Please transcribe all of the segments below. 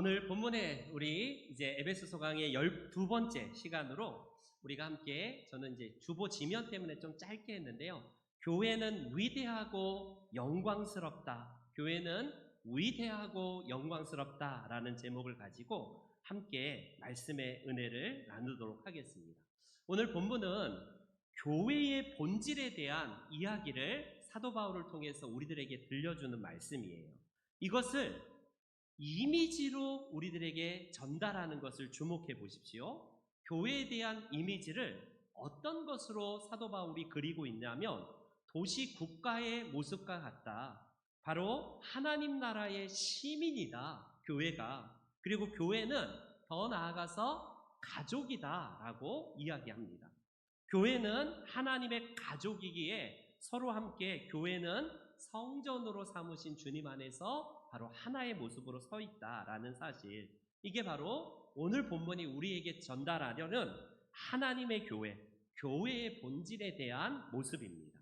오늘 본문에 우리 이제 에베소서 강의 12번째 시간으로 우리가 함께 저는 이제 주보 지면 때문에 좀 짧게 했는데요. 교회는 위대하고 영광스럽다. 교회는 위대하고 영광스럽다라는 제목을 가지고 함께 말씀의 은혜를 나누도록 하겠습니다. 오늘 본문은 교회의 본질에 대한 이야기를 사도 바울을 통해서 우리들에게 들려주는 말씀이에요. 이것을 이미지로 우리들에게 전달하는 것을 주목해 보십시오. 교회에 대한 이미지를 어떤 것으로 사도 바울이 그리고 있냐면 도시 국가의 모습과 같다. 바로 하나님 나라의 시민이다. 교회가. 그리고 교회는 더 나아가서 가족이다라고 이야기합니다. 교회는 하나님의 가족이기에 서로 함께 교회는 성전으로 삼으신 주님 안에서 바로 하나의 모습으로 서 있다라는 사실, 이게 바로 오늘 본문이 우리에게 전달하려는 하나님의 교회, 교회의 본질에 대한 모습입니다.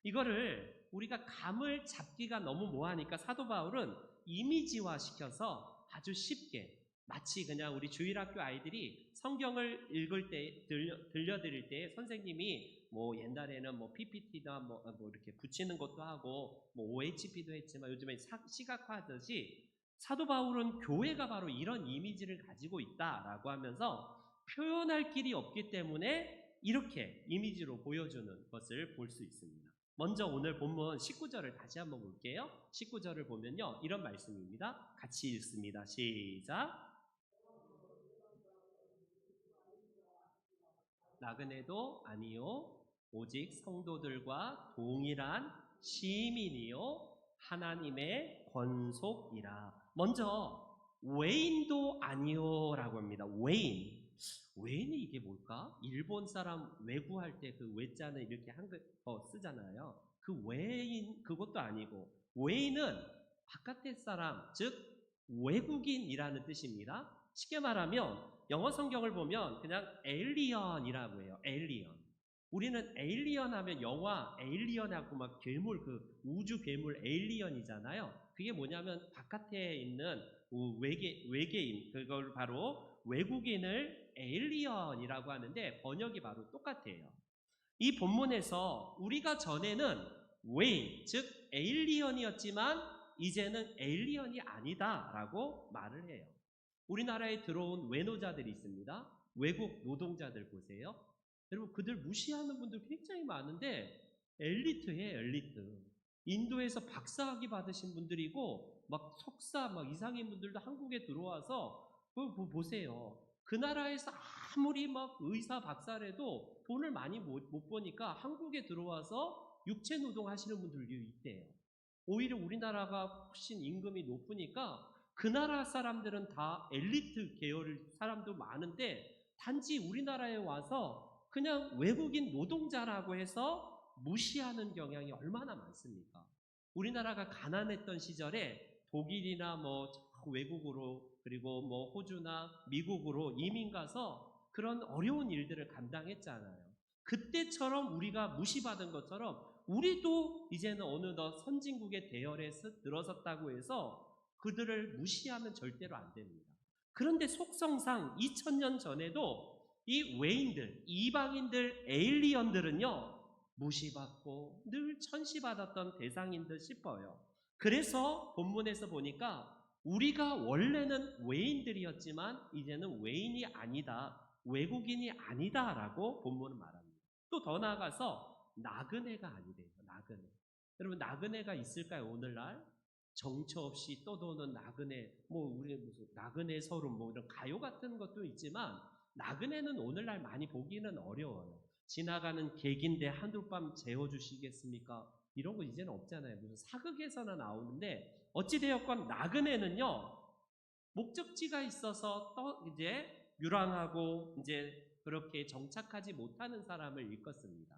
이거를 우리가 감을 잡기가 너무 뭐하니까 사도 바울은 이미지화 시켜서 아주 쉽게, 마치 그냥 우리 주일학교 아이들이 성경을 읽을 때 들려드릴 때 선생님이 뭐 옛날에는 뭐 PPT나 뭐 이렇게 붙이는 것도 하고 뭐 OHP도 했지만 요즘에 시각화하듯이 사도 바울은 교회가 바로 이런 이미지를 가지고 있다라고 하면서 표현할 길이 없기 때문에 이렇게 이미지로 보여주는 것을 볼 수 있습니다. 먼저 오늘 본문 19절을 다시 한번 볼게요. 19절을 보면요, 이런 말씀입니다. 같이 읽습니다. 시작. 나그네도 아니요 오직 성도들과 동일한 시민이요 하나님의 권속이라. 먼저 외인도 아니요 라고 합니다. 외인이 이게 뭘까? 일본 사람 외구할 때 그 외자는 이렇게 한글 쓰잖아요. 그 외인 그것도 아니고, 외인은 바깥의 사람, 즉 외국인이라는 뜻입니다. 쉽게 말하면 영어 성경을 보면 그냥 에일리언이라고 해요. 에일리언. 우리는 에일리언 하면 영화 에일리언하고 막 괴물, 그 우주 괴물 에일리언이잖아요. 그게 뭐냐면 바깥에 있는 외계인, 그걸 바로 외국인을 에일리언이라고 하는데 번역이 바로 똑같아요. 이 본문에서 우리가 전에는 외인, 즉 에일리언이었지만 이제는 에일리언이 아니다라고 말을 해요. 우리나라에 들어온 외노자들이 있습니다. 외국 노동자들 보세요. 여러분, 그들 무시하는 분들 굉장히 많은데 엘리트예요, 엘리트. 인도에서 박사학위 받으신 분들이고 막 석사 막 이상인 분들도 한국에 들어와서 그거 보세요. 그 나라에서 아무리 막 의사 박사라도 돈을 많이 못 버니까 한국에 들어와서 육체 노동 하시는 분들도 있대요. 오히려 우리나라가 훨씬 임금이 높으니까 그 나라 사람들은 다 엘리트 계열 사람도 많은데 단지 우리나라에 와서 그냥 외국인 노동자라고 해서 무시하는 경향이 얼마나 많습니까? 우리나라가 가난했던 시절에 독일이나 뭐 외국으로, 그리고 뭐 호주나 미국으로 이민 가서 그런 어려운 일들을 감당했잖아요. 그때처럼 우리가 무시받은 것처럼 우리도 이제는 어느덧 선진국의 대열에 들어섰다고 해서 그들을 무시하면 절대로 안 됩니다. 그런데 속성상 2000년 전에도 이 외인들, 이방인들, 에일리언들은요, 무시받고 늘 천시받았던 대상인 듯 싶어요. 그래서 본문에서 보니까 우리가 원래는 외인들이었지만 이제는 외인이 아니다, 외국인이 아니다라고 본문은 말합니다. 또 더 나아가서 나그네가 아니래요. 나그네. 여러분, 나그네가 있을까요? 오늘날 정처 없이 떠도는 나그네, 뭐 우리 무슨 나그네 서름 뭐 이런 가요 같은 것도 있지만 나그네는 오늘날 많이 보기는 어려워요. 지나가는 객인데 한둘밤 재워주시겠습니까? 이런 거 이제는 없잖아요. 무슨 사극에서나 나오는데 어찌되었건 나그네는요, 목적지가 있어서 이제 유랑하고 이제 그렇게 정착하지 못하는 사람을 일컫습니다.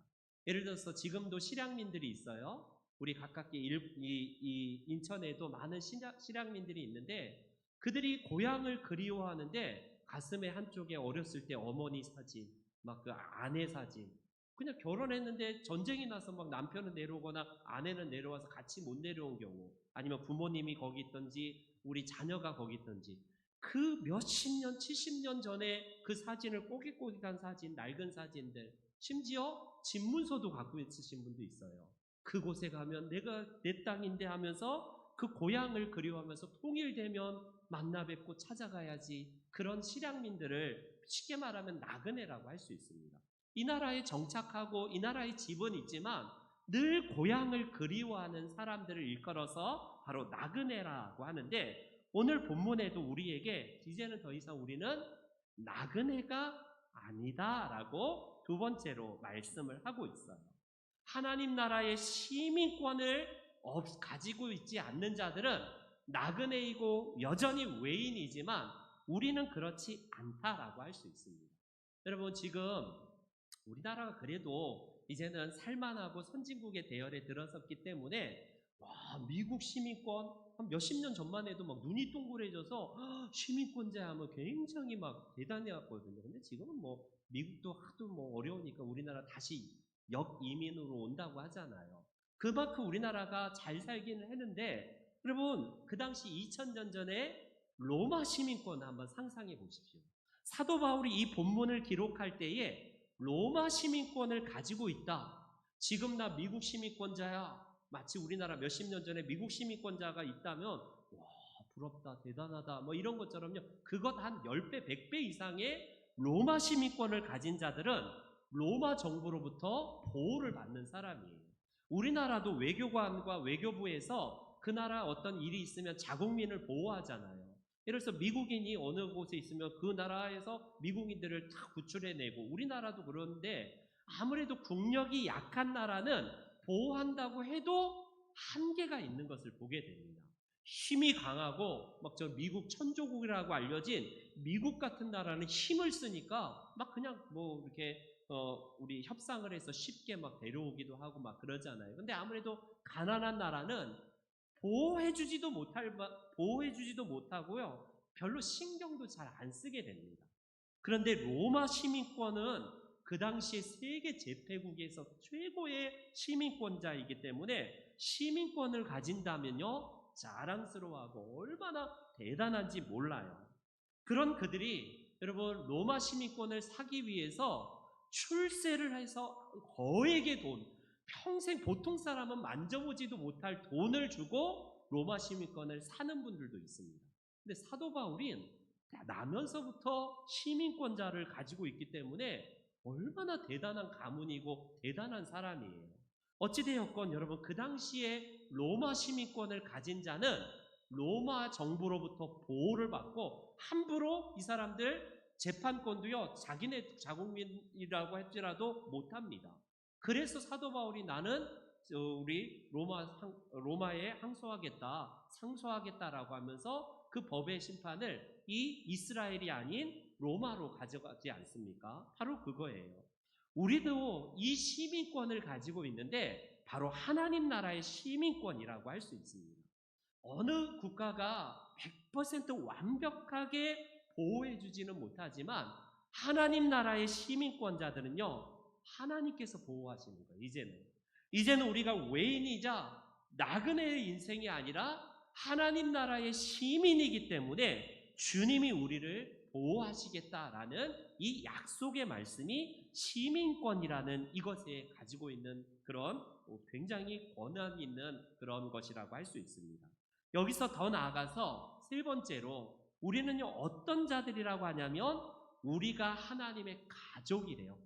예를 들어서 지금도 실향민들이 있어요. 우리 가깝게 이 인천에도 많은 실향민들이 있는데 그들이 고향을 그리워하는데 가슴에 한쪽에 어렸을 때 어머니 사진, 막 그 아내 사진, 그냥 결혼했는데 전쟁이 나서 막 남편은 내려오거나 아내는 내려와서 같이 못 내려온 경우, 아니면 부모님이 거기 있든지 우리 자녀가 거기 있든지, 그 몇십 년, 70년 전에 그 사진을 꼬깃꼬깃한 사진, 낡은 사진들, 심지어 집문서도 갖고 있으신 분도 있어요. 그곳에 가면 내가 내 땅인데 하면서 그 고향을 그리워하면서 통일되면 만나 뵙고 찾아가야지. 그런 실향민들을 쉽게 말하면 나그네라고 할 수 있습니다. 이 나라에 정착하고 이 나라에 집은 있지만 늘 고향을 그리워하는 사람들을 일컬어서 바로 나그네라고 하는데, 오늘 본문에도 우리에게 이제는 더 이상 우리는 나그네가 아니다라고 두 번째로 말씀을 하고 있어요. 하나님 나라의 시민권을 가지고 있지 않는 자들은 나그네이고 여전히 외인이지만 우리는 그렇지 않다라고 할 수 있습니다. 여러분, 지금 우리나라가 그래도 이제는 살만하고 선진국의 대열에 들어섰기 때문에 미국 시민권 한 몇십 년 전만 해도 막 눈이 동그래져서 시민권자 하면 굉장히 막 대단해왔거든요. 근데 지금은 뭐 미국도 하도 뭐 어려우니까 우리나라 다시 역이민으로 온다고 하잖아요. 그만큼 우리나라가 잘 살기는 했는데, 여러분 그 당시 2000년 전에 로마 시민권 한번 상상해 보십시오. 사도 바울이 이 본문을 기록할 때에 로마 시민권을 가지고 있다. 지금 나 미국 시민권자야. 마치 우리나라 몇십 년 전에 미국 시민권자가 있다면 와, 부럽다, 대단하다 뭐 이런 것처럼요. 그것 한 10배, 100배 이상의 로마 시민권을 가진 자들은 로마 정부로부터 보호를 받는 사람이에요. 우리나라도 외교관과 외교부에서 그 나라 어떤 일이 있으면 자국민을 보호하잖아요. 예를 들어서 미국인이 어느 곳에 있으면 그 나라에서 미국인들을 다 구출해내고, 우리나라도 그런데 아무래도 국력이 약한 나라는 보호한다고 해도 한계가 있는 것을 보게 됩니다. 힘이 강하고 막 저 미국 천조국이라고 알려진 미국 같은 나라는 힘을 쓰니까 막 그냥 뭐 이렇게 우리 협상을 해서 쉽게 막 데려오기도 하고 막 그러잖아요. 근데 아무래도 가난한 나라는 보호해주지도 못하고요. 별로 신경도 잘 안 쓰게 됩니다. 그런데 로마 시민권은 그 당시에 세계 제패국에서 최고의 시민권자이기 때문에 시민권을 가진다면요, 자랑스러워하고 얼마나 대단한지 몰라요. 그런 그들이 여러분 로마 시민권을 사기 위해서 출세를 해서 거액의 돈, 평생 보통 사람은 만져보지도 못할 돈을 주고 로마 시민권을 사는 분들도 있습니다. 근데 사도 바울은 나면서부터 시민권자를 가지고 있기 때문에 얼마나 대단한 가문이고 대단한 사람이에요. 어찌되었건 여러분, 그 당시에 로마 시민권을 가진 자는 로마 정부로부터 보호를 받고 함부로 이 사람들 재판권도요, 자기네 자국민이라고 할지라도 못합니다. 그래서 사도 바울이 나는 우리 로마에 상소하겠다라고 하면서 그 법의 심판을 이 이스라엘이 아닌 로마로 가져가지 않습니까? 바로 그거예요. 우리도 이 시민권을 가지고 있는데 바로 하나님 나라의 시민권이라고 할 수 있습니다. 어느 국가가 100% 완벽하게 보호해주지는 못하지만 하나님 나라의 시민권자들은요, 하나님께서 보호하시는 거예요. 이제는 우리가 외인이자 나그네의 인생이 아니라 하나님 나라의 시민이기 때문에 주님이 우리를 보호하시겠다라는 이 약속의 말씀이 시민권이라는 이것에 가지고 있는 그런 굉장히 권한 있는 그런 것이라고 할 수 있습니다. 여기서 더 나아가서 세 번째로 우리는요, 어떤 자들이라고 하냐면 우리가 하나님의 가족이래요.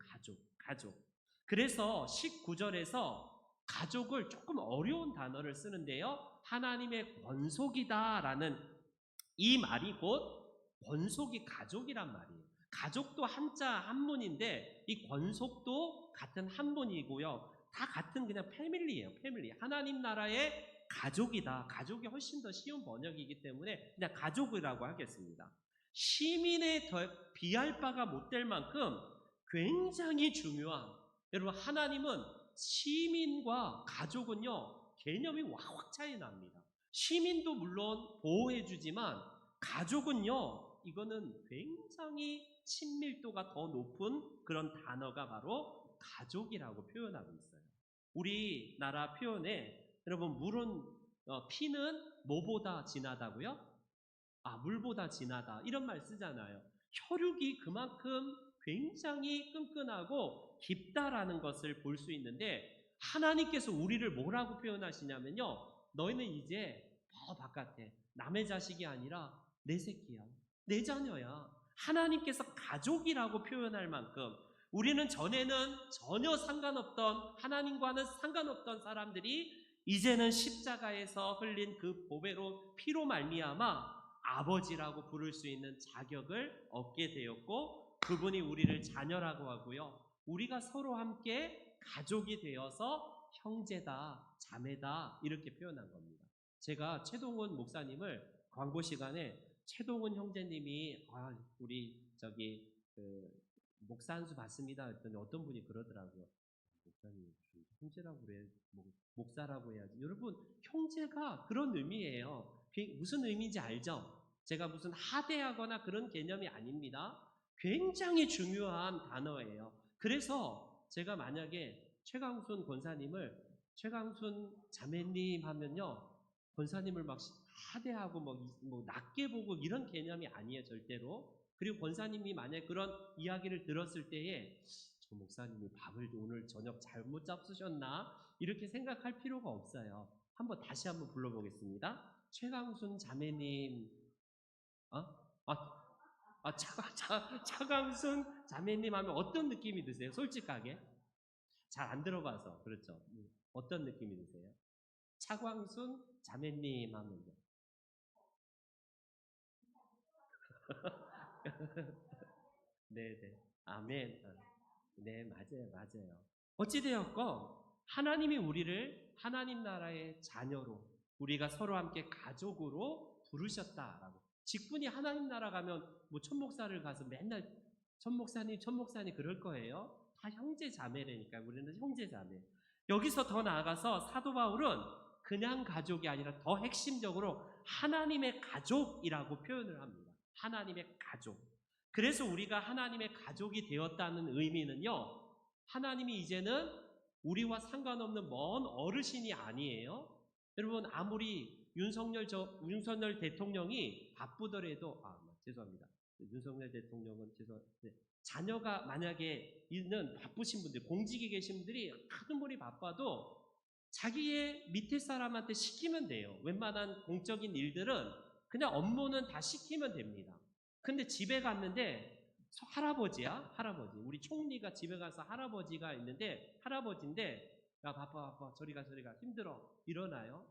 가족. 그래서 19절에서 가족을 조금 어려운 단어를 쓰는데요, 하나님의 권속이다라는 이 말이 곧 권속이 가족이란 말이에요. 가족도 한자 한문인데 이 권속도 같은 한문이고요. 다 같은 그냥 패밀리예요. 패밀리. 하나님 나라의 가족이다. 가족이 훨씬 더 쉬운 번역이기 때문에 그냥 가족이라고 하겠습니다. 시민에 비할 바가 못 될 만큼 굉장히 중요한, 여러분 하나님은 시민과 가족은요 개념이 확 차이 납니다. 시민도 물론 보호해주지만 가족은요, 이거는 굉장히 친밀도가 더 높은 그런 단어가 바로 가족이라고 표현하고 있어요. 우리나라 표현에 여러분 물은 피는 뭐보다 진하다고요? 물보다 진하다 이런 말 쓰잖아요. 혈육이 그만큼 굉장히 끈끈하고 깊다라는 것을 볼 수 있는데 하나님께서 우리를 뭐라고 표현하시냐면요. 너희는 이제 더 바깥에 남의 자식이 아니라 내 새끼야. 내 자녀야. 하나님께서 가족이라고 표현할 만큼 우리는 전에는 전혀 상관없던 하나님과는 상관없던 사람들이 이제는 십자가에서 흘린 그 보배로 피로 말미암아 아버지라고 부를 수 있는 자격을 얻게 되었고 그분이 우리를 자녀라고 하고요. 우리가 서로 함께 가족이 되어서 형제다, 자매다 이렇게 표현한 겁니다. 제가 최동훈 목사님을 광고 시간에 최동훈 형제님이 우리 저기 목사 한 수 받습니다 했더니 어떤 분이 그러더라고요. 목사님 형제라고 그래 목사라고 해야지. 여러분 형제가 그런 의미예요. 무슨 의미인지 알죠? 제가 무슨 하대하거나 그런 개념이 아닙니다. 굉장히 중요한 단어예요. 그래서 제가 만약에 최강순 권사님을 최강순 자매님 하면요. 권사님을 막 하대하고 뭐 낮게 보고 이런 개념이 아니에요. 절대로. 그리고 권사님이 만약 그런 이야기를 들었을 때에 저 목사님이 밥을 오늘 저녁 잘못 잡수셨나? 이렇게 생각할 필요가 없어요. 다시 한번 불러보겠습니다. 최강순 자매님, 차강순 자매님 하면 어떤 느낌이 드세요? 솔직하게. 잘 안 들어봐서. 그렇죠. 어떤 느낌이 드세요? 차광순 자매님 하면요. 네네. 아멘. 네, 맞아요. 어찌되었건 하나님이 우리를 하나님 나라의 자녀로 우리가 서로 함께 가족으로 부르셨다라고. 직분이 하나님 나라 가면 뭐 천목사를 가서 맨날 천목사님 그럴 거예요. 다 형제 자매라니까 우리는 형제 자매. 여기서 더 나아가서 사도 바울은 그냥 가족이 아니라 더 핵심적으로 하나님의 가족이라고 표현을 합니다. 하나님의 가족. 그래서 우리가 하나님의 가족이 되었다는 의미는요. 하나님이 이제는 우리와 상관없는 먼 어르신이 아니에요. 여러분 아무리 윤석열 대통령이 바쁘더라도 죄송합니다. 윤석열 대통령은 자녀가 만약에 있는 바쁘신 분들, 공직에 계신 분들이 아무리 바빠도 자기의 밑에 사람한테 시키면 돼요. 웬만한 공적인 일들은 그냥 업무는 다 시키면 됩니다. 근데 집에 갔는데 할아버지야, 할아버지. 우리 총리가 집에 가서 할아버지가 있는데 할아버지인데 야 바빠 저리 가 힘들어 일어나요.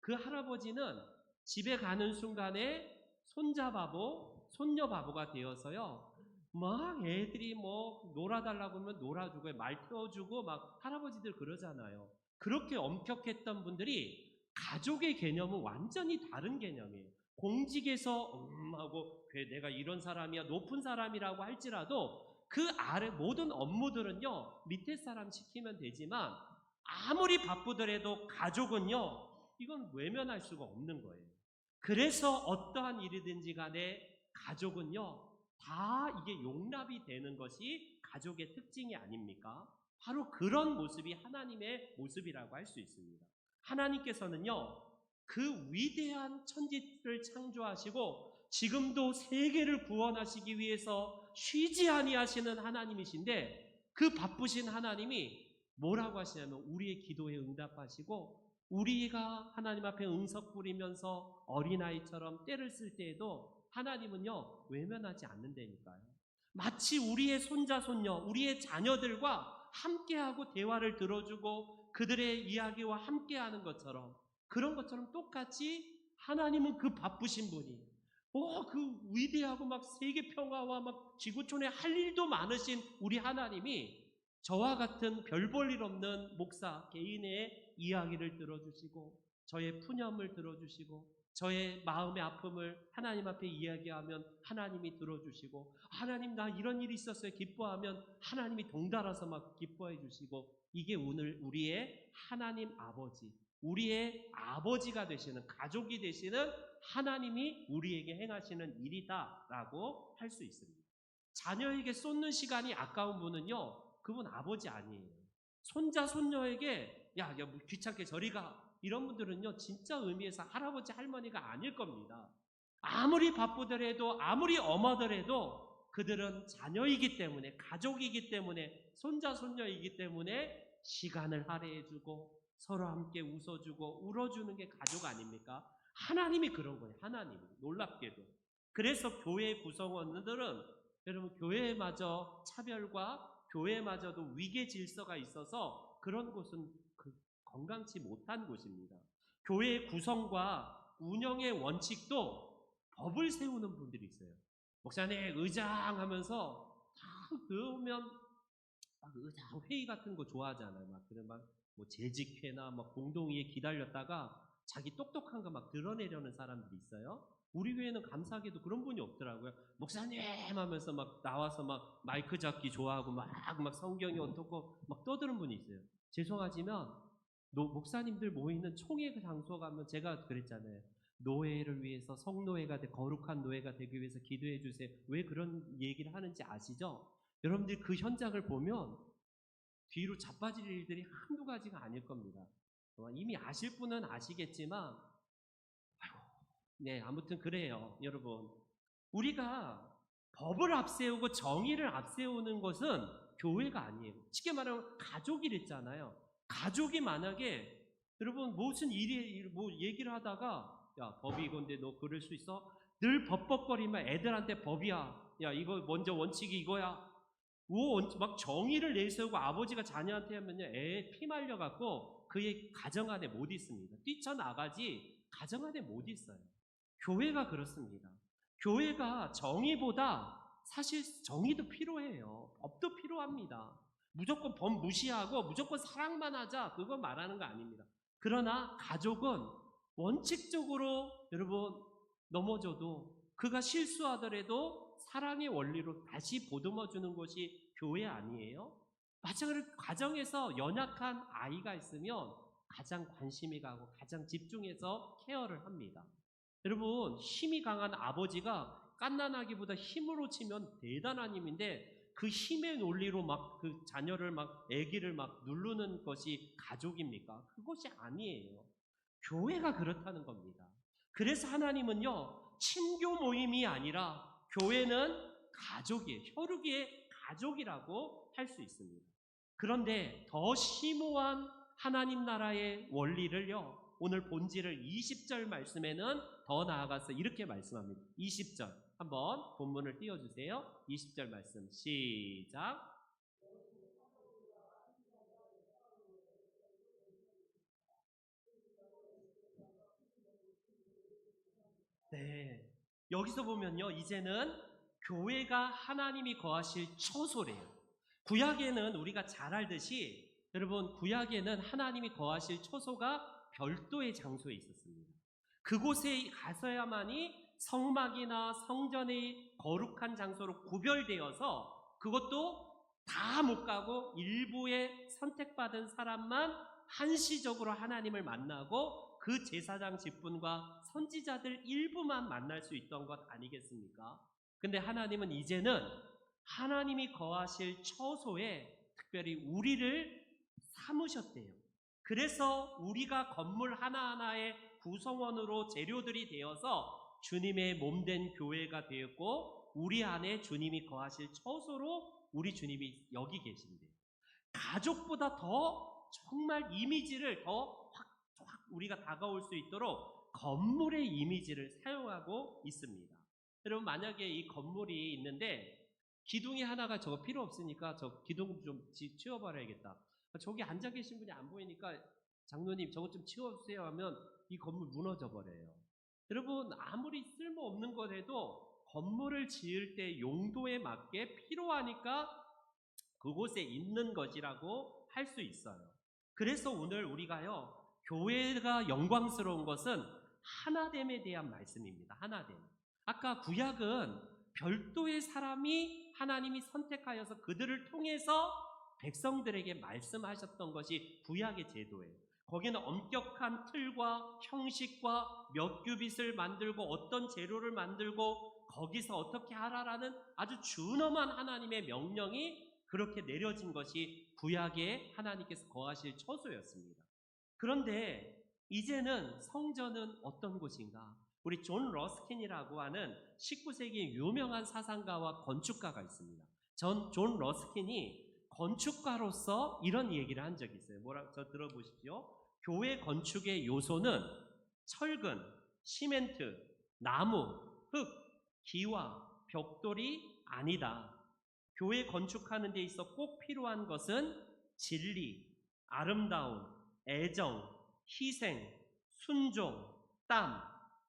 그 할아버지는 집에 가는 순간에 손자 바보, 손녀 바보가 되어서요. 막 애들이 뭐 놀아달라고 하면 놀아주고 말 태워주고 막 할아버지들 그러잖아요. 그렇게 엄격했던 분들이 가족의 개념은 완전히 다른 개념이에요. 공직에서 하고 내가 이런 사람이야 높은 사람이라고 할지라도 그 아래 모든 업무들은요 밑에 사람 시키면 되지만 아무리 바쁘더라도 가족은요 이건 외면할 수가 없는 거예요. 그래서 어떠한 일이든지 간에 가족은요 다 이게 용납이 되는 것이 가족의 특징이 아닙니까? 바로 그런 모습이 하나님의 모습이라고 할 수 있습니다. 하나님께서는요 그 위대한 천지를 창조하시고 지금도 세계를 구원하시기 위해서 쉬지 아니하시는 하나님이신데 그 바쁘신 하나님이 뭐라고 하시냐면 우리의 기도에 응답하시고 우리가 하나님 앞에 응석 부리면서 어린아이처럼 때를 쓸 때에도 하나님은요 외면하지 않는다니까요. 마치 우리의 손자 손녀 우리의 자녀들과 함께하고 대화를 들어주고 그들의 이야기와 함께하는 것처럼 그런 것처럼 똑같이 하나님은 그 바쁘신 분이 그 위대하고 막 세계 평화와 막 지구촌에 할 일도 많으신 우리 하나님이 저와 같은 별 볼 일 없는 목사 개인의 이야기를 들어주시고 저의 푸념을 들어주시고 저의 마음의 아픔을 하나님 앞에 이야기하면 하나님이 들어주시고 하나님 나 이런 일이 있었어요 기뻐하면 하나님이 동달아서 막 기뻐해 주시고 이게 오늘 우리의 하나님 아버지 우리의 아버지가 되시는 가족이 되시는 하나님이 우리에게 행하시는 일이다라고 할 수 있습니다. 자녀에게 쏟는 시간이 아까운 분은요 그분 아버지 아니에요. 손자 손녀에게 야 뭐 귀찮게 저리 가 이런 분들은요 진짜 의미에서 할아버지 할머니가 아닐 겁니다. 아무리 바쁘더라도 아무리 엄하더라도 그들은 자녀이기 때문에, 가족이기 때문에, 손자 손녀이기 때문에 시간을 할애해주고 서로 함께 웃어주고 울어주는 게 가족 아닙니까? 하나님이 그런 거예요. 하나님이 놀랍게도. 그래서 교회 구성원들은 여러분 교회마저 차별과 교회마저도 위계 질서가 있어서 그런 곳은 건강치 못한 곳입니다. 교회의 구성과 운영의 원칙도 법을 세우는 분들이 있어요. 목사님 의장 하면서 그러면 의장 회의 같은 거 좋아하잖아요. 막 그런 뭐 재직회나 막 공동회의에 기다렸다가 자기 똑똑한 거 막 드러내려는 사람들이 있어요. 우리 교회는 감사하게도 그런 분이 없더라고요. 목사님 하면서 막 나와서 막 마이크 잡기 좋아하고 막 성경이 어떻고 막 떠드는 분이 있어요. 죄송하지만 목사님들 모이는 총회 장소 가면 제가 그랬잖아요. 노예를 위해서 성노예가 거룩한 노예가 되기 위해서 기도해 주세요. 왜 그런 얘기를 하는지 아시죠? 여러분들이 그 현장을 보면 뒤로 자빠질 일들이 한두 가지가 아닐 겁니다. 이미 아실 분은 아시겠지만 네, 아무튼 그래요. 여러분, 우리가 법을 앞세우고 정의를 앞세우는 것은 교회가 아니에요. 쉽게 말하면 가족이랬잖아요. 가족이 만약에 여러분 무슨 뭐 얘기를 하다가 야 법이 이건데 너 그럴 수 있어? 늘 법법거리면 애들한테 법이야. 야 이거 먼저 원칙이 이거야. 막 정의를 내세우고 아버지가 자녀한테 하면요 애 피 말려갖고 그의 가정 안에 못 있습니다. 뛰쳐나가지 가정 안에 못 있어요. 교회가 그렇습니다. 교회가 정의보다 사실 정의도 필요해요. 법도 필요합니다. 무조건 법 무시하고 무조건 사랑만 하자 그거 말하는 거 아닙니다. 그러나 가족은 원칙적으로 여러분 넘어져도 그가 실수하더라도 사랑의 원리로 다시 보듬어 주는 것이 교회 아니에요? 마찬가지로 가정에서 연약한 아이가 있으면 가장 관심이 가고 가장 집중해서 케어를 합니다. 여러분 힘이 강한 아버지가 갓난아기보다 힘으로 치면 대단한 힘인데 그 힘의 논리로 막 그 자녀를 아기를 누르는 것이 가족입니까? 그것이 아니에요. 교회가 그렇다는 겁니다. 그래서 하나님은요 친교 모임이 아니라 교회는 가족이에요. 혈육의 가족이라고 할 수 있습니다. 그런데 더 심오한 하나님 나라의 원리를요 오늘 본질을 20절 말씀에는 더 나아가서 이렇게 말씀합니다. 20절 한번 본문을 띄워주세요. 20절 말씀 시작. 네, 여기서 보면요 이제는 교회가 하나님이 거하실 처소래요. 구약에는 우리가 잘 알듯이 여러분 구약에는 하나님이 거하실 처소가 별도의 장소에 있었습니다. 그곳에 가서야만이 성막이나 성전의 거룩한 장소로 구별되어서 그것도 다 못 가고 일부의 선택받은 사람만 한시적으로 하나님을 만나고 그 제사장 직분과 선지자들 일부만 만날 수 있던 것 아니겠습니까? 근데 하나님은 이제는 하나님이 거하실 처소에 특별히 우리를 삼으셨대요. 그래서 우리가 건물 하나하나의 구성원으로 재료들이 되어서 주님의 몸된 교회가 되었고 우리 안에 주님이 거하실 처소로 우리 주님이 여기 계신대요. 가족보다 더 정말 이미지를 더 확 우리가 다가올 수 있도록 건물의 이미지를 사용하고 있습니다. 여러분 만약에 이 건물이 있는데 기둥이 하나가 저거 필요 없으니까 저 기둥 좀 치워버려야겠다. 저기 앉아 계신 분이 안 보이니까 장로님 저거 좀 치워주세요 하면 이 건물 무너져 버려요. 여러분 아무리 쓸모없는 거라도 건물을 지을 때 용도에 맞게 필요하니까 그곳에 있는 것이라고 할 수 있어요. 그래서 오늘 우리가요 교회가 영광스러운 것은 하나됨에 대한 말씀입니다. 하나됨. 아까 구약은 별도의 사람이 하나님이 선택하여서 그들을 통해서 백성들에게 말씀하셨던 것이 구약의 제도예요. 거기는 엄격한 틀과 형식과 몇 규빗을 만들고 어떤 재료를 만들고 거기서 어떻게 하라라는 아주 준엄한 하나님의 명령이 그렇게 내려진 것이 구약에 하나님께서 거하실 처소였습니다. 그런데 이제는 성전은 어떤 곳인가? 우리 존 러스킨이라고 하는 19세기 유명한 사상가와 건축가가 있습니다. 존 러스킨이 건축가로서 이런 얘기를 한 적이 있어요. 저 들어보십시오. 교회 건축의 요소는 철근, 시멘트, 나무, 흙, 기와, 벽돌이 아니다. 교회 건축하는 데 있어 꼭 필요한 것은 진리, 아름다움, 애정, 희생, 순종, 땀,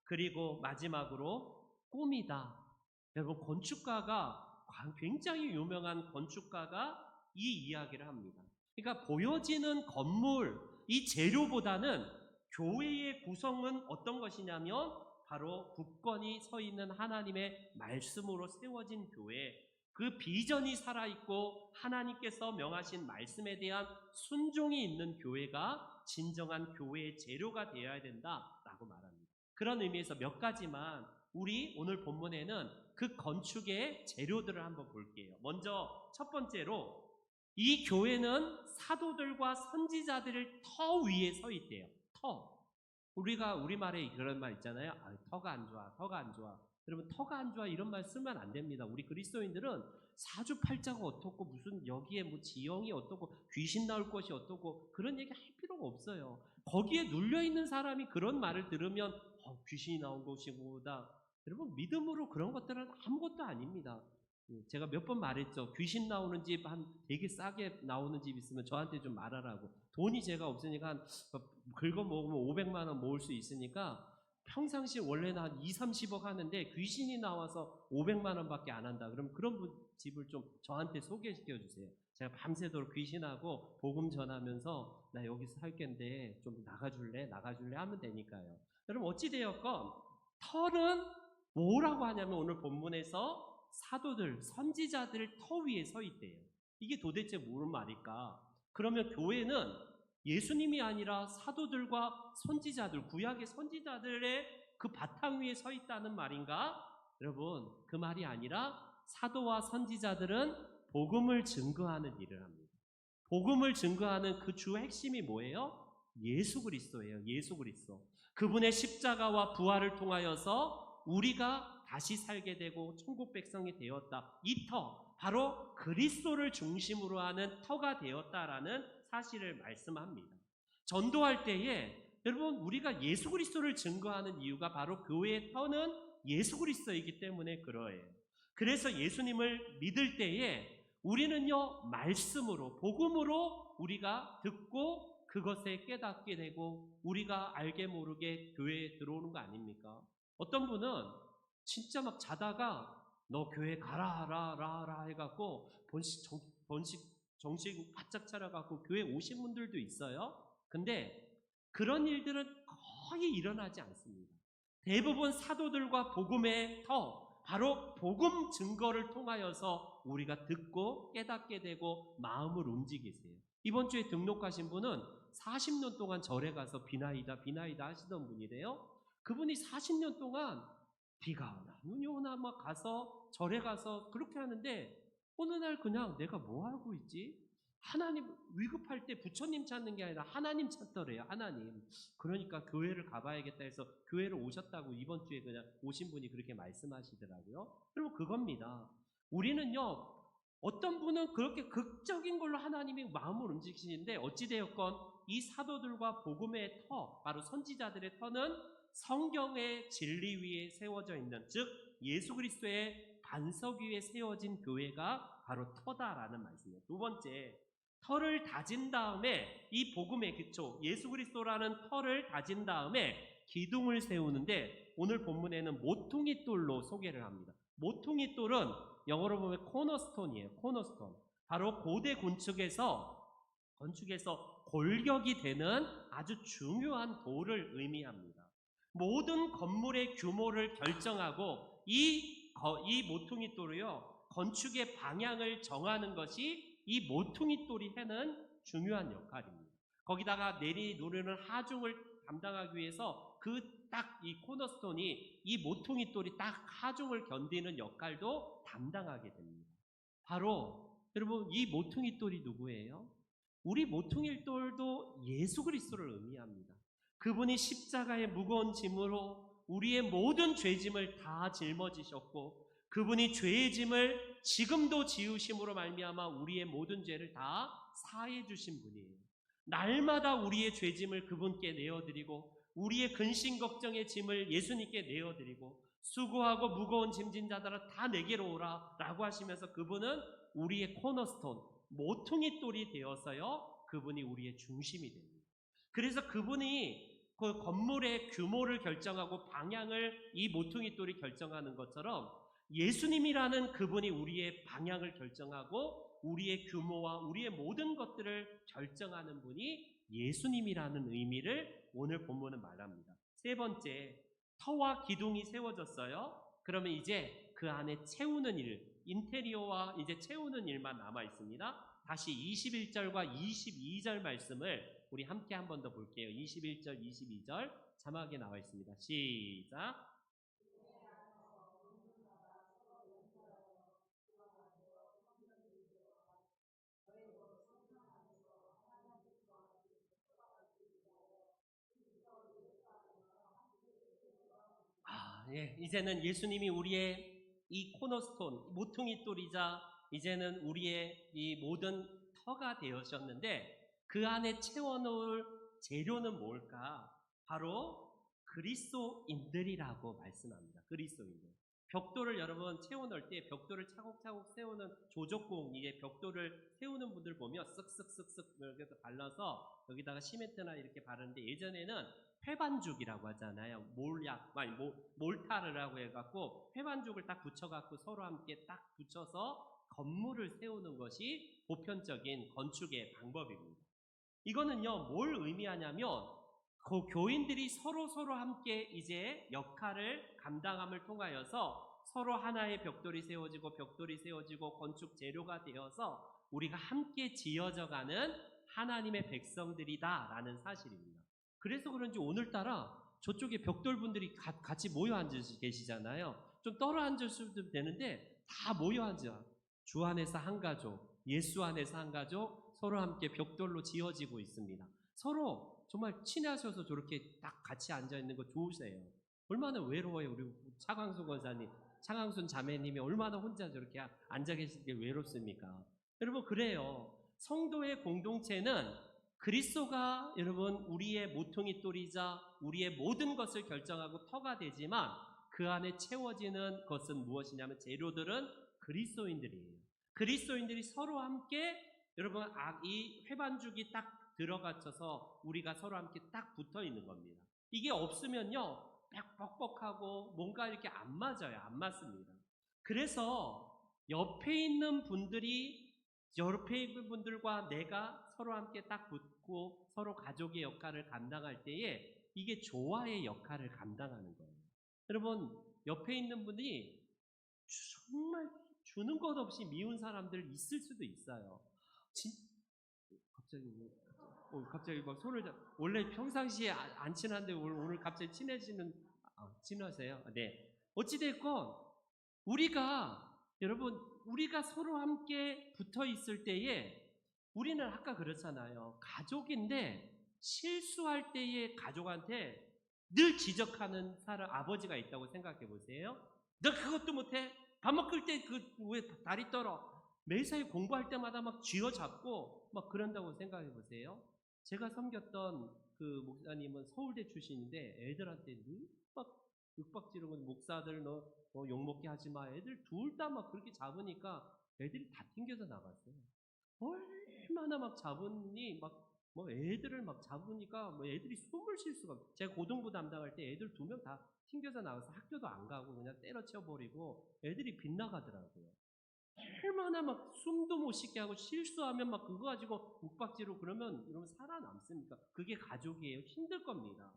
그리고 마지막으로 꿈이다. 여러분, 건축가가 굉장히 유명한 건축가가 이 이야기를 합니다. 그러니까 보여지는 건물, 이 재료보다는 교회의 구성은 어떤 것이냐면 바로 굳건히 서 있는 하나님의 말씀으로 세워진 교회, 그 비전이 살아있고 하나님께서 명하신 말씀에 대한 순종이 있는 교회가 진정한 교회의 재료가 되어야 된다라고 말합니다. 그런 의미에서 몇 가지만 우리 오늘 본문에는 그 건축의 재료들을 한번 볼게요. 먼저 첫 번째로 이 교회는 사도들과 선지자들을 터 위에 서 있대요. 터. 우리가 우리말에 그런 말 있잖아요. 터가 안 좋아, 터가 안 좋아. 여러분, 터가 안 좋아 이런 말 쓰면 안 됩니다. 우리 그리스도인들은 사주팔자가 어떻고 무슨 여기에 뭐 지형이 어떻고 귀신 나올 것이 어떻고 그런 얘기 할 필요가 없어요. 거기에 눌려있는 사람이 그런 말을 들으면 귀신이 나온 것이고다. 여러분, 믿음으로 그런 것들은 아무것도 아닙니다. 제가 몇 번 말했죠. 귀신 나오는 집 되게 싸게 나오는 집 있으면 저한테 좀 말하라고. 돈이 제가 없으니까 긁어 먹으면 500만 원 모을 수 있으니까 평상시 원래는 한 2, 30억 하는데 귀신이 나와서 500만 원밖에 안 한다. 그럼 그런 집을 좀 저한테 소개시켜 주세요. 제가 밤새도록 귀신하고 복음 전하면서 나 여기서 살 건데 좀 나가줄래 하면 되니까요. 여러분, 어찌되었건 털은 뭐라고 하냐면 오늘 본문에서 사도들, 선지자들 터 위에 서 있대요. 이게 도대체 무슨 말일까? 그러면 교회는 예수님이 아니라 사도들과 선지자들, 구약의 선지자들의 그 바탕 위에 서 있다는 말인가? 여러분, 그 말이 아니라 사도와 선지자들은 복음을 증거하는 일을 합니다. 복음을 증거하는 그 주 핵심이 뭐예요? 예수 그리스도예요. 예수 그리스도. 그분의 십자가와 부활을 통하여서 우리가 다시 살게 되고 천국 백성이 되었다. 이 터, 바로 그리스도를 중심으로 하는 터가 되었다라는 사실을 말씀합니다. 전도할 때에 여러분, 우리가 예수 그리스도를 증거하는 이유가 바로 교회의 터는 예수 그리스도이기 때문에 그러해요. 그래서 예수님을 믿을 때에 우리는요, 말씀으로, 복음으로 우리가 듣고 그것에 깨닫게 되고 우리가 알게 모르게 교회에 들어오는 거 아닙니까? 어떤 분은 진짜 막 자다가 너 교회 가라 해갖고 정식 바짝 차려갖고 교회 오신 분들도 있어요. 근데 그런 일들은 거의 일어나지 않습니다. 대부분 사도들과 복음의 터, 바로 복음 증거를 통하여서 우리가 듣고 깨닫게 되고 마음을 움직이세요. 이번 주에 등록하신 분은 40년 동안 절에 가서 비나이다 하시던 분이래요. 그분이 40년 동안 비가 오나 눈이 오나 막 가서 절에 가서 그렇게 하는데 어느 날 그냥 내가 뭐 하고 있지? 하나님 위급할 때 부처님 찾는 게 아니라 하나님 찾더래요. 하나님. 그러니까 교회를 가봐야겠다 해서 교회를 오셨다고 이번 주에 그냥 오신 분이 그렇게 말씀하시더라고요. 그리고 그겁니다. 우리는요, 어떤 분은 그렇게 극적인 걸로 하나님이 마음을 움직이시는데 어찌되었건 이 사도들과 복음의 터, 바로 선지자들의 터는 성경의 진리 위에 세워져 있는, 즉 예수 그리스도의 반석 위에 세워진 교회가 바로 터다라는 말씀이에요. 두 번째, 터를 다진 다음에 이 복음의 기초 예수 그리스도라는 터를 다진 다음에 기둥을 세우는데 오늘 본문에는 모퉁이 돌로 소개를 합니다. 모퉁이 돌은 영어로 보면 코너스톤이에요. 코너스톤. 바로 고대 건축에서 골격이 되는 아주 중요한 돌을 의미합니다. 모든 건물의 규모를 결정하고 이 모퉁이 돌이요, 건축의 방향을 정하는 것이 이 모퉁이 돌이 하는 중요한 역할입니다. 거기다가 내리누르는 하중을 담당하기 위해서 그 딱 이 코너스톤이 이 모퉁이 돌이 딱 하중을 견디는 역할도 담당하게 됩니다. 바로 여러분, 이 모퉁이 돌이 누구예요? 우리 모퉁이 돌도 예수 그리스도를 의미합니다. 그분이 십자가의 무거운 짐으로 우리의 모든 죄짐을 다 짊어지셨고 그분이 죄의 짐을 지금도 지으심으로 말미암아 우리의 모든 죄를 다 사해 주신 분이에요. 날마다 우리의 죄짐을 그분께 내어드리고 우리의 근심 걱정의 짐을 예수님께 내어드리고 수고하고 무거운 짐진 자들아 다 내게로 오라 라고 하시면서 그분은 우리의 코너스톤, 모퉁이 돌이 되어서요 그분이 우리의 중심이 됩니다. 그래서 그분이 그 건물의 규모를 결정하고 방향을 이 모퉁이 돌이 결정하는 것처럼 예수님이라는 그분이 우리의 방향을 결정하고 우리의 규모와 우리의 모든 것들을 결정하는 분이 예수님이라는 의미를 오늘 본문은 말합니다. 세 번째, 터와 기둥이 세워졌어요. 그러면 이제 그 안에 채우는 일, 인테리어와 이제 채우는 일만 남아 있습니다. 다시 21절과 22절 말씀을 우리 함께 한 번 더 볼게요. 21절, 22절 자막에 나와 있습니다. 시작. 예, 이제는 예수님이 우리의 이 코너스톤, 모퉁이 돌이자 이제는 우리의 이 모든 터가 되어졌는데 그 안에 채워놓을 재료는 뭘까? 바로 그리스도인들이라고 말씀합니다. 그리스도인들. 벽돌을 여러분 채워넣을 때 벽돌을 차곡차곡 세우는 조적공, 이게 벽돌을 세우는 분들 보면 쓱쓱쓱쓱 이렇게 발라서 여기다가 시멘트나 이렇게 바르는데 예전에는 회반죽이라고 하잖아요. 몰약, 아니 몰타르라고 해갖고 회반죽을 딱 붙여갖고 서로 함께 딱 붙여서 건물을 세우는 것이 보편적인 건축의 방법입니다. 이거는요, 뭘 의미하냐면 그 교인들이 서로 함께 이제 역할을 감당함을 통하여서 서로 하나의 벽돌이 세워지고 건축 재료가 되어서 우리가 함께 지어져가는 하나님의 백성들이다라는 사실입니다. 그래서 그런지 오늘따라 저쪽에 벽돌분들이 같이 모여 앉아 계시잖아요. 좀 떨어 앉으셔도 되는데 다 모여 앉아. 주 안에서 한 가족, 예수 안에서 한 가족, 서로 함께 벽돌로 지어지고 있습니다. 서로 정말 친하셔서 저렇게 딱 같이 앉아있는 거 좋으세요. 얼마나 외로워요. 우리 차광순 권사님, 차광순 자매님이 얼마나 혼자 저렇게 앉아 계실 게 외롭습니까? 여러분 그래요. 성도의 공동체는 그리스도가 여러분 우리의 모퉁이 돌이자 우리의 모든 것을 결정하고 터가 되지만 그 안에 채워지는 것은 무엇이냐면 재료들은 그리스도인들이에요. 그리스도인들이 서로 함께 여러분 이 회반죽이 딱 들어갇혀서 우리가 서로 함께 딱 붙어 있는 겁니다. 이게 없으면요 뻑뻑하고 뭔가 이렇게 안 맞아요. 안 맞습니다. 그래서 옆에 있는 분들과 내가 서로 함께 딱 붙고 서로 가족의 역할을 감당할 때에 이게 조화의 역할을 감당하는 거예요. 여러분 옆에 있는 분이 정말 주는 것 없이 미운 사람들 있을 수도 있어요. 갑자기 막 손을 원래 평상시에 안 친한데 오늘 갑자기 친하세요? 네. 어찌됐건 우리가 서로 함께 붙어 있을 때에 우리는 아까 그렇잖아요. 가족인데 실수할 때에 가족한테 늘 지적하는 아버지가 있다고 생각해 보세요. 너 그것도 못해? 밥 먹을 때 왜 다리 떨어? 매사에 공부할 때마다 막 쥐어잡고 막 그런다고 생각해 보세요. 제가 섬겼던 그 목사님은 서울대 출신인데 애들한테 늘 막 윽박 지르고 목사들 너 욕먹게 하지 마. 애들 둘 다 막 그렇게 잡으니까 애들이 다 튕겨져 나갔어요. 얼마나 막 잡으니 뭐 애들을 막 잡으니까 뭐 애들이 숨을 쉴 수가 없어요. 제가 고등부 담당할 때 애들 2명 다 튕겨져 나가서 학교도 안 가고 그냥 때려쳐버리고 애들이 빗나가더라고요. 얼마나 막 숨도 못 쉬게 하고 실수하면 막 그거 가지고 욱박지로 그러면 살아남습니까? 그게 가족이에요. 힘들 겁니다.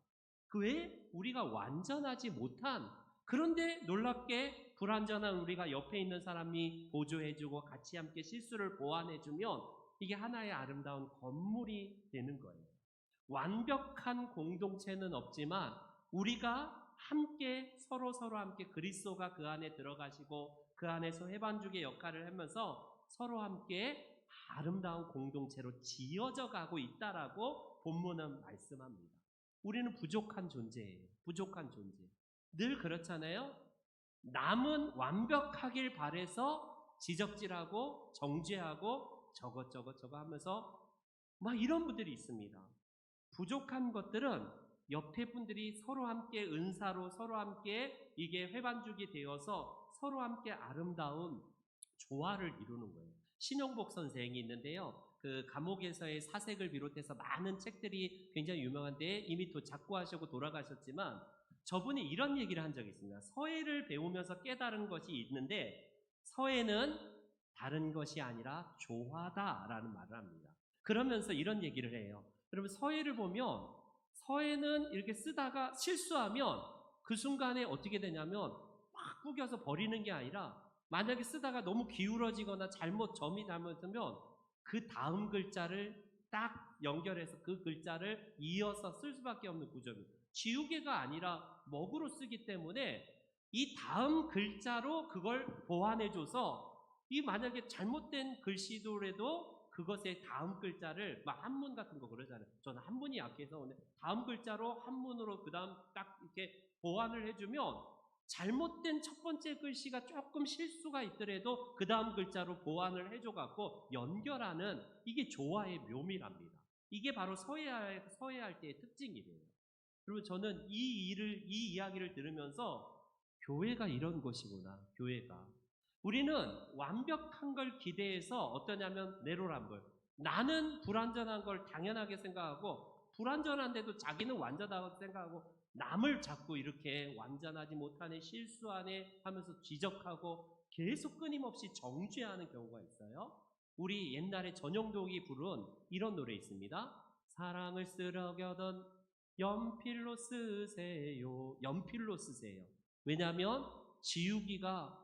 그 외에 우리가 완전하지 못한 그런데 놀랍게 불완전한 우리가 옆에 있는 사람이 보조해주고 같이 함께 실수를 보완해주면 이게 하나의 아름다운 건물이 되는 거예요. 완벽한 공동체는 없지만 우리가 함께 서로 함께 그리스도가 그 안에 들어가시고 그 안에서 회반죽의 역할을 하면서 서로 함께 아름다운 공동체로 지어져 가고 있다라고 본문은 말씀합니다. 우리는 부족한 존재예요. 부족한 존재. 늘 그렇잖아요. 남은 완벽하길 바래서 지적질하고 정죄하고 저것 하면서 막 이런 분들이 있습니다. 부족한 것들은 옆에 분들이 서로 함께 은사로 서로 함께 이게 회반죽이 되어서 서로 함께 아름다운 조화를 이루는 거예요. 신용복 선생이 있는데요. 그 감옥에서의 사색을 비롯해서 많은 책들이 굉장히 유명한데 이미 또 작고하시고 돌아가셨지만 저분이 이런 얘기를 한 적이 있습니다. 서예를 배우면서 깨달은 것이 있는데 서예는 다른 것이 아니라 조화다라는 말을 합니다. 그러면서 이런 얘기를 해요. 여러분 서예를 보면 서예는 이렇게 쓰다가 실수하면 그 순간에 어떻게 되냐면 막 구겨서 버리는 게 아니라 만약에 쓰다가 너무 기울어지거나 점이 잘못되면 그 다음 글자를 딱 연결해서 그 글자를 이어서 쓸 수밖에 없는 구조입니다. 지우개가 아니라 먹으로 쓰기 때문에 이 다음 글자로 그걸 보완해줘서 이 만약에 잘못된 글씨도라도 그것의 다음 글자를 막 한문 같은 거 그러잖아요. 저는 한문이 약해서 오늘 다음 글자로 한문으로 그 다음 딱 이렇게 보완을 해주면 잘못된 첫 번째 글씨가 조금 실수가 있더라도 그 다음 글자로 보완을 해줘갖고 연결하는 이게 조화의 묘미랍니다. 이게 바로 서예할 때의 특징이래요. 그리고 저는 이 이야기를 들으면서 교회가 이런 것이구나, 교회가. 우리는 완벽한 걸 기대해서 어떠냐면 내로남불. 나는 불완전한 걸 당연하게 생각하고 불완전한데도 자기는 완전하다고 생각하고 남을 자꾸 이렇게 완전하지 못하네, 실수하네 하면서 지적하고 계속 끊임없이 정죄하는 경우가 있어요. 우리 옛날에 전용독이 부른 이런 노래 있습니다. 사랑을 쓰려거든 연필로 쓰세요. 연필로 쓰세요. 왜냐하면 지우기가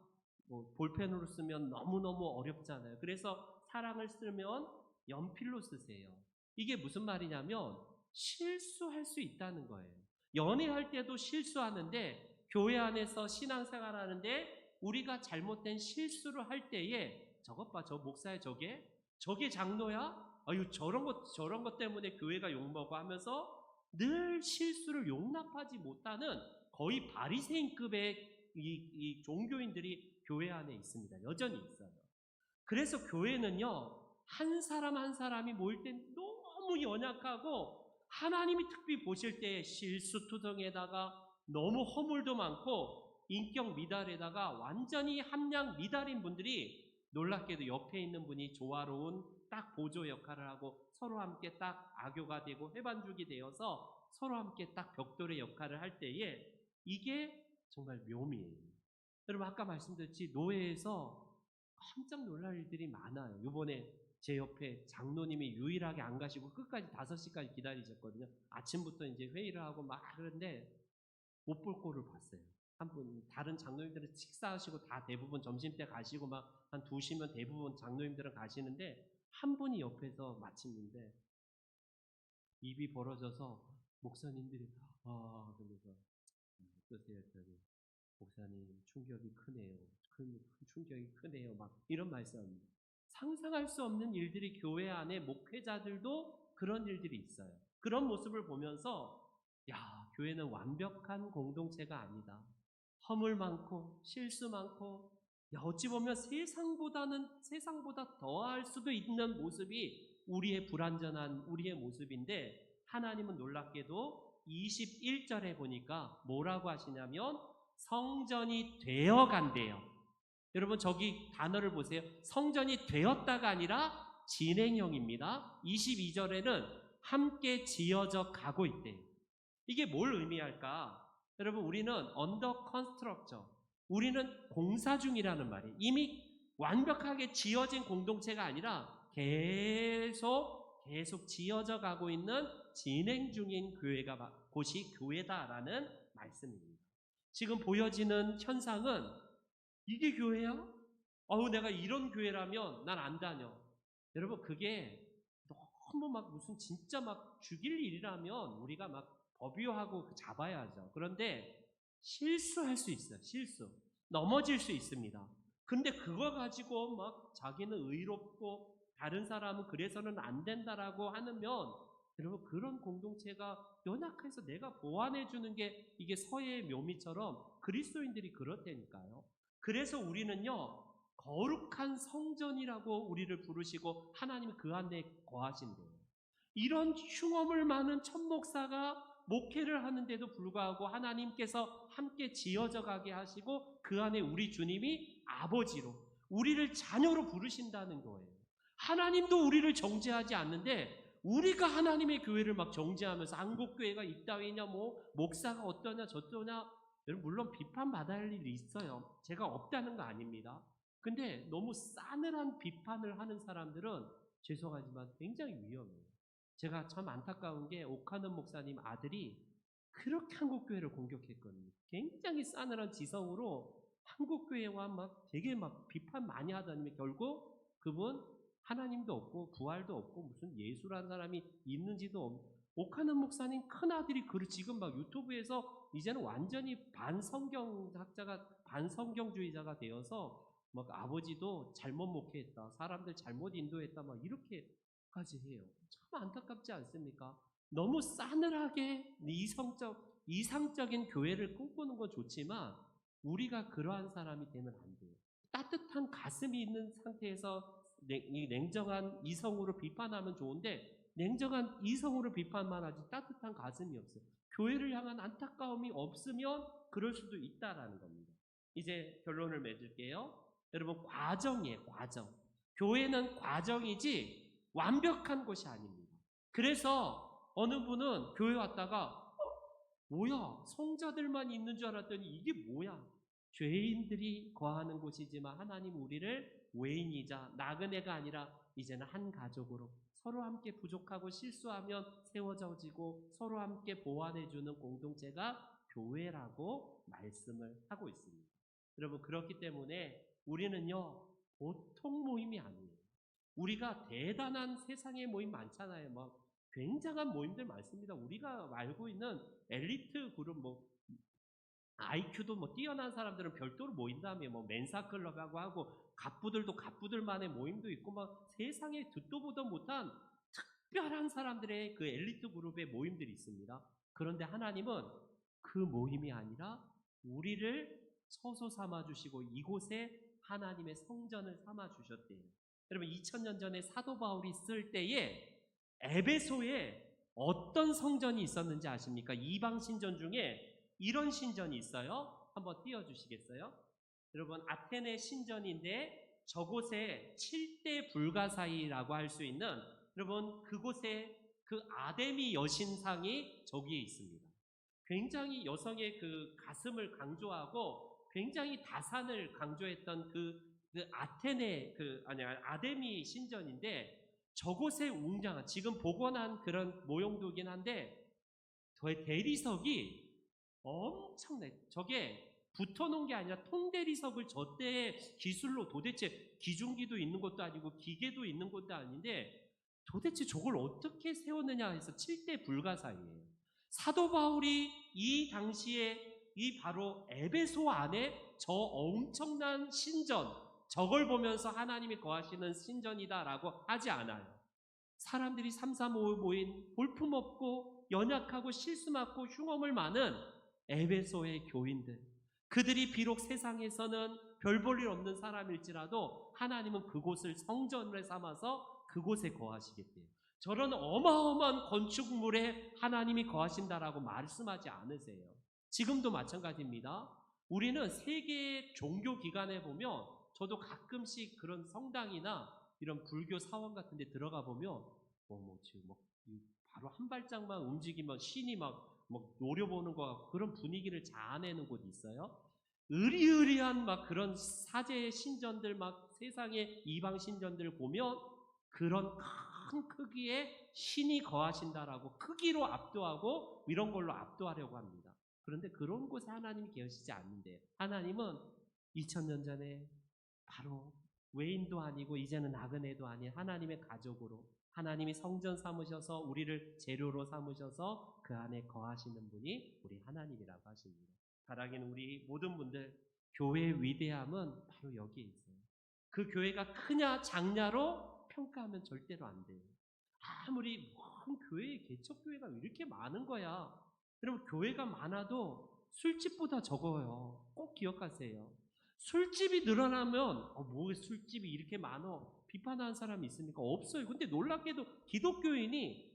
볼펜으로 쓰면 너무너무 어렵잖아요. 그래서 사랑을 쓰면 연필로 쓰세요. 이게 무슨 말이냐면 실수할 수 있다는 거예요. 연애할 때도 실수하는데 교회 안에서 신앙생활 하는데 우리가 잘못된 실수를 할 때에 저것 봐, 저 목사의 저게 장로야? 아유 저런 것 때문에 교회가 욕먹어 하면서 늘 실수를 용납하지 못하는 거의 바리새인급의 이 종교인들이 교회 안에 있습니다. 여전히 있어요. 그래서 교회는요, 한 사람 한 사람이 모일 때 너무 연약하고 하나님이 특히 보실 때 실수투성에다가 너무 허물도 많고 인격 미달에다가 완전히 함량 미달인 분들이 놀랍게도 옆에 있는 분이 조화로운 딱 보조 역할을 하고 서로 함께 딱 악교가 되고 회반죽이 되어서 서로 함께 딱 벽돌의 역할을 할 때에 이게 정말 묘미예요. 여러분 아까 말씀드렸지 노예에서 깜짝 놀랄 일들이 많아요. 요번에 제 옆에 장로님이 유일하게 안 가시고 끝까지 5시까지 기다리셨거든요. 아침부터 이제 회의를 하고 막 하는데 못 볼 꼴을 봤어요. 한 분, 다른 장로님들은 식사하시고 다 대부분 점심때 가시고 막 한 2시면 대부분 장로님들은 가시는데 한 분이 옆에서 마치는데 입이 벌어져서 목사님들이 그러면서 어떠세요? 저기 목사님 충격이 크네요. 큰 충격이 크네요. 막 이런 말씀합니다. 상상할 수 없는 일들이 교회 안에 목회자들도 그런 일들이 있어요. 그런 모습을 보면서 야, 교회는 완벽한 공동체가 아니다. 허물 많고 실수 많고 야, 어찌 보면 세상보다 더할 수도 있는 모습이 우리의 불완전한 우리의 모습인데 하나님은 놀랍게도 21절에 보니까 뭐라고 하시냐면 성전이 되어 간대요. 여러분 저기 단어를 보세요. 성전이 되었다가 아니라 진행형입니다. 22절에는 함께 지어져 가고 있대요. 이게 뭘 의미할까? 여러분 우리는 언더 컨스트럭처, 우리는 공사 중이라는 말이에요. 이미 완벽하게 지어진 공동체가 아니라 계속 지어져 가고 있는 진행 중인 곳이 교회다라는 말씀입니다. 지금 보여지는 현상은 이게 교회야? 내가 이런 교회라면 난 안 다녀. 여러분 그게 너무 막 무슨 진짜 막 죽일 일이라면 우리가 막 법유하고 잡아야죠. 그런데 실수할 수 있어요. 실수. 넘어질 수 있습니다. 근데 그거 가지고 막 자기는 의롭고 다른 사람은 그래서는 안 된다라고 하면 여러분 그런 공동체가 연약해서 내가 보완해 주는 게 이게 서예의 묘미처럼 그리스도인들이 그렇다니까요. 그래서 우리는요 거룩한 성전이라고 우리를 부르시고 하나님이 그 안에 거하신대요. 이런 흉엄을 많은 천목사가 목회를 하는데도 불구하고 하나님께서 함께 지어져 가게 하시고 그 안에 우리 주님이 아버지로 우리를 자녀로 부르신다는 거예요. 하나님도 우리를 정죄하지 않는데 우리가 하나님의 교회를 막 정죄하면서 한국교회가 이따위냐 뭐 목사가 어떠냐 저떠냐, 여러분 물론 비판받아야 할 일이 있어요. 제가 없다는 거 아닙니다. 근데 너무 싸늘한 비판을 하는 사람들은 죄송하지만 굉장히 위험해요. 제가 참 안타까운 게 오카는 목사님 아들이 그렇게 한국교회를 공격했거든요. 굉장히 싸늘한 지성으로 한국교회와 막 되게 막 비판 많이 하더니 결국 그분 하나님도 없고 부활도 없고 무슨 예수라는 사람이 있는지도 없고, 오카는 목사님 큰아들이 지금 막 유튜브에서 이제는 완전히 반성경학자가 반성경주의자가 되어서 막 아버지도 잘못 목회했다, 사람들 잘못 인도했다 막 이렇게까지 해요. 참 안타깝지 않습니까? 너무 싸늘하게 이상적인 교회를 꿈꾸는 건 좋지만 우리가 그러한 사람이 되면 안 돼요. 따뜻한 가슴이 있는 상태에서 냉정한 이성으로 비판하면 좋은데 냉정한 이성으로 비판만 하지 따뜻한 가슴이 없어요. 교회를 향한 안타까움이 없으면 그럴 수도 있다라는 겁니다. 이제 결론을 맺을게요. 여러분 과정이에요. 과정. 교회는 과정이지 완벽한 것이 아닙니다. 그래서 어느 분은 교회 왔다가 뭐야 성자들만 있는 줄 알았더니 이게 뭐야, 죄인들이 거하는 곳이지만 하나님 우리를 외인이자 나그네가 아니라 이제는 한 가족으로 서로 함께 부족하고 실수하면 세워져지고 서로 함께 보완해주는 공동체가 교회라고 말씀을 하고 있습니다. 여러분 그렇기 때문에 우리는요 보통 모임이 아니에요. 우리가 대단한 세상의 모임 많잖아요. 뭐 굉장한 모임들 많습니다. 우리가 알고 있는 엘리트 그룹 뭐 IQ도 뭐 뛰어난 사람들은 별도로 모인 다음에 뭐 멘사클럽하고 하고 갑부들도 갑부들만의 모임도 있고 막 세상에 듣도 보도 못한 특별한 사람들의 그 엘리트 그룹의 모임들이 있습니다. 그런데 하나님은 그 모임이 아니라 우리를 처소 삼아 주시고 이곳에 하나님의 성전을 삼아 주셨대요. 여러분 2000년 전에 사도 바울이 쓸 때에 에베소에 어떤 성전이 있었는지 아십니까? 이방 신전 중에 이런 신전이 있어요. 한번 띄워주시겠어요? 여러분 아테네 신전인데 저곳에 7대 불가사의라고 할 수 있는, 여러분 그곳에 그 아데미 여신상이 저기에 있습니다. 굉장히 여성의 그 가슴을 강조하고 굉장히 다산을 강조했던 그 아테네 아데미 신전인데 저곳에 웅장한 지금 복원한 그런 모형도긴 한데 대리석이 엄청나요. 저게 붙어놓은 게 아니라 통대리석을 저때의 기술로 도대체 기중기도 있는 것도 아니고 기계도 있는 것도 아닌데 도대체 저걸 어떻게 세웠느냐 해서 7대 불가사의예요. 사도 바울이 이 당시에 이 바로 에베소 안에 저 엄청난 신전, 저걸 보면서 하나님이 거하시는 신전이다라고 하지 않아요. 사람들이 3, 4, 5 모인 볼품없고 연약하고 실수 많고 흉엄을 많은 에베소의 교인들, 그들이 비록 세상에서는 별 볼 일 없는 사람일지라도 하나님은 그곳을 성전을 삼아서 그곳에 거하시겠대요. 저런 어마어마한 건축물에 하나님이 거하신다라고 말씀하지 않으세요. 지금도 마찬가지입니다. 우리는 세계의 종교 기관에 보면 저도 가끔씩 그런 성당이나 이런 불교 사원 같은 데 들어가 보면 지금 바로 한 발짝만 움직이면 신이 막 노려보는 것 같고 그런 분위기를 자아내는 곳이 있어요. 으리으리한 막 그런 사제의 신전들, 막 세상의 이방 신전들을 보면 그런 큰 크기의 신이 거하신다라고 크기로 압도하고 이런 걸로 압도하려고 합니다. 그런데 그런 곳에 하나님이 계시지 않는데 하나님은 2000년 전에 바로 외인도 아니고 이제는 나그네도 아닌 하나님의 가족으로 하나님이 성전 삼으셔서 우리를 재료로 삼으셔서 그 안에 거하시는 분이 우리 하나님이라고 하십니다. 바라기는 우리 모든 분들 교회의 위대함은 바로 여기에 있어요. 그 교회가 크냐 작냐로 평가하면 절대로 안 돼요. 아무리 교회에 개척교회가 왜 이렇게 많은 거야? 여러분 교회가 많아도 술집보다 적어요. 꼭 기억하세요. 술집이 늘어나면 뭐 술집이 이렇게 많어? 비판하는 사람이 있습니까? 없어요. 근데 놀랍게도 기독교인이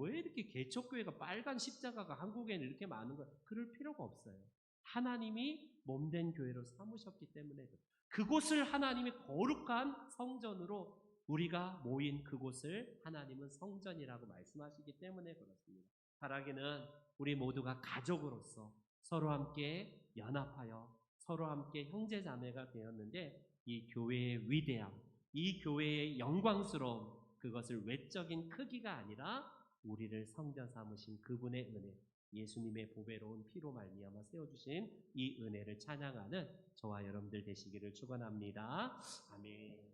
왜 이렇게 개척교회가 빨간 십자가가 한국에는 이렇게 많은 거야? 그럴 필요가 없어요. 하나님이 몸된 교회로 삼으셨기 때문에 그곳을 하나님이 거룩한 성전으로 우리가 모인 그곳을 하나님은 성전이라고 말씀하시기 때문에 그렇습니다. 바라기는 우리 모두가 가족으로서 서로 함께 연합하여 서로 함께 형제자매가 되었는데 이 교회의 위대함, 이 교회의 영광스러움 그것을 외적인 크기가 아니라 우리를 성전 삼으신 그분의 은혜, 예수님의 보배로운 피로 말미암아 세워주신 이 은혜를 찬양하는 저와 여러분들 되시기를 축원합니다. 아멘.